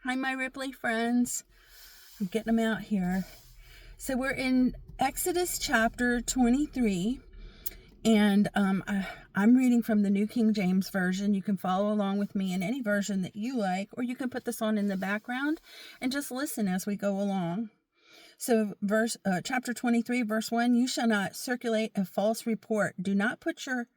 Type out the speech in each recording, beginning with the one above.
Hi, my Ripley friends. I'm getting them out here. So we're in Exodus chapter 23, and I'm reading from the New King James Version. You can follow along with me in any version that you like, or you can put this on in the background and just listen as we go along. So chapter 23, verse 1, you shall not circulate a false report. Do not put your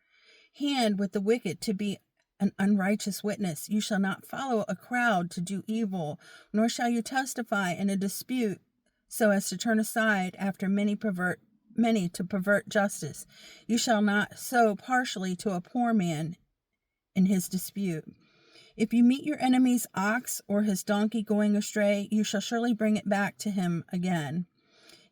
hand with the wicked to be an unrighteous witness. You shall not follow a crowd to do evil, nor shall you testify in a dispute so as to turn aside after many to pervert justice. You shall not sow partially to a poor man in his dispute. If you meet your enemy's ox or his donkey going astray, you shall surely bring it back to him again.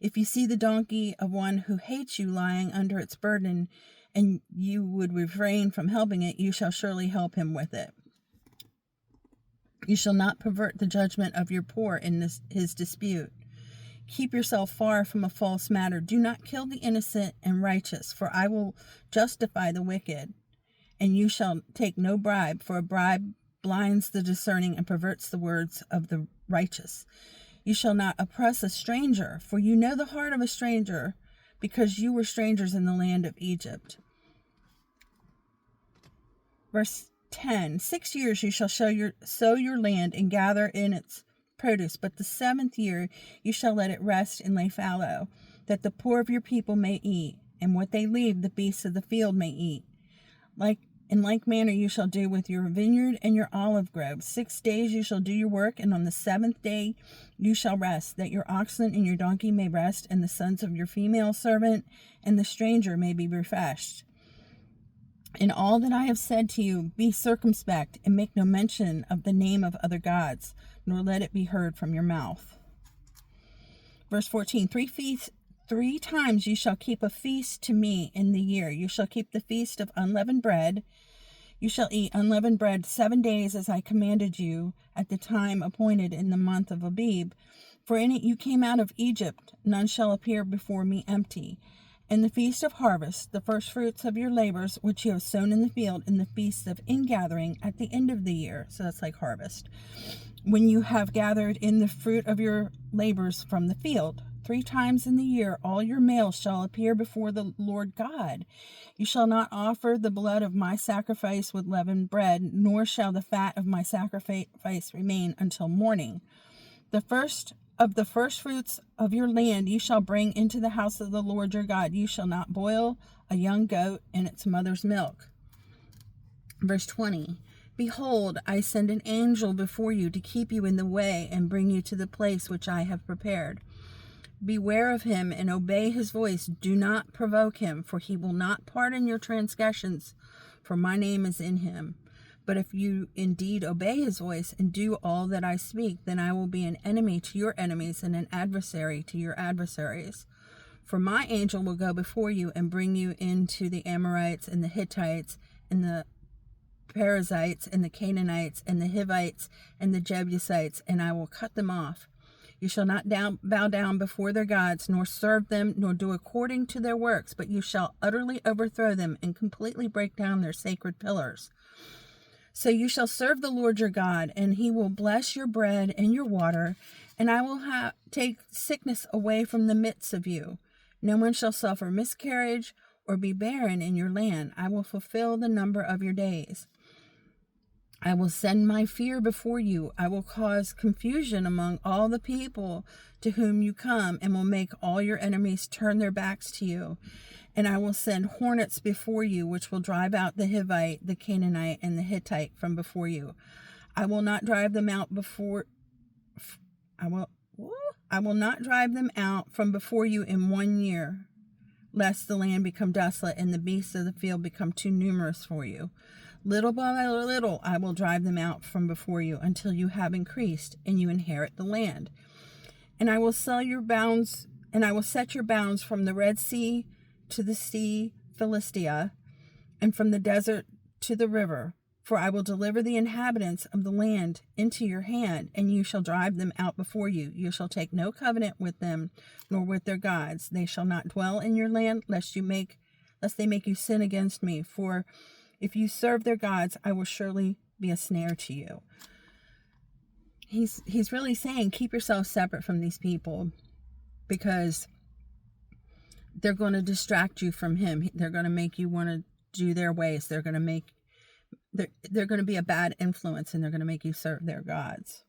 If you see the donkey of one who hates you lying under its burden, and you would refrain from helping it, you shall surely help him with it. You shall not pervert the judgment of your poor in his dispute. Keep yourself far from a false matter. Do not kill the innocent and righteous, for I will justify the wicked. And you shall take no bribe, for a bribe blinds the discerning and perverts the words of the righteous. You shall not oppress a stranger, for you know the heart of a stranger, because you were strangers in the land of Egypt. Verse 10, 6 years you shall sow your land and gather in its produce, but the 7th year you shall let it rest and lay fallow, that the poor of your people may eat, and what they leave the beasts of the field may eat. In like manner you shall do with your vineyard and your olive grove. 6 days you shall do your work, and on the 7th day you shall rest, that your oxen and your donkey may rest, and the sons of your female servant and the stranger may be refreshed. In all that I have said to you, be circumspect, and make no mention of the name of other gods, nor let it be heard from your mouth. Verse 14, 3 times you shall keep a feast to me in the year. You shall keep the feast of unleavened bread. You shall eat unleavened bread 7 days as I commanded you at the time appointed in the month of Abib. For in it you came out of Egypt. None shall appear before me empty. In the feast of harvest, the first fruits of your labors, which you have sown in the field, in the feast of ingathering at the end of the year. So that's like harvest. When you have gathered in the fruit of your labors from the field, 3 times in the year all your males shall appear before the Lord God. You shall not offer the blood of my sacrifice with leavened bread, nor shall the fat of my sacrifice remain until morning. The first of the first fruits of your land you shall bring into the house of the Lord your God. You shall not boil a young goat in its mother's milk. Verse 20. Behold, I send an angel before you to keep you in the way and bring you to the place which I have prepared. Beware of him and obey his voice. Do not provoke him, for he will not pardon your transgressions, for my name is in him. But if you indeed obey his voice and do all that I speak, then I will be an enemy to your enemies and an adversary to your adversaries. For my angel will go before you and bring you into the Amorites and the Hittites and the Perizzites and the Canaanites and the Hivites and the Jebusites, and I will cut them off. You shall not bow down before their gods, nor serve them, nor do according to their works, but you shall utterly overthrow them and completely break down their sacred pillars. So you shall serve the Lord your God, and he will bless your bread and your water, and I will take sickness away from the midst of you. No one shall suffer miscarriage or be barren in your land. I will fulfill the number of your days. I will send my fear before you. I will cause confusion among all the people to whom you come, and will make all your enemies turn their backs to you. And I will send hornets before you, which will drive out the Hivite, the Canaanite, and the Hittite from before you. I will not drive them out from before you in 1 year, lest the land become desolate and the beasts of the field become too numerous for you. Little by little I will drive them out from before you until you have increased and you inherit the land. And I will set your bounds from the Red Sea to the sea Philistia, and from the desert to the river. For I will deliver the inhabitants of the land into your hand, and you shall drive them out before you. You shall take no covenant with them, nor with their gods. They shall not dwell in your land, lest they make you sin against me. For if you serve their gods, I will surely be a snare to you. he's really saying keep yourself separate from these people, because they're going to distract you from him. They're going to make you want to do their ways. They're going to be a bad influence, and they're going to make you serve their gods.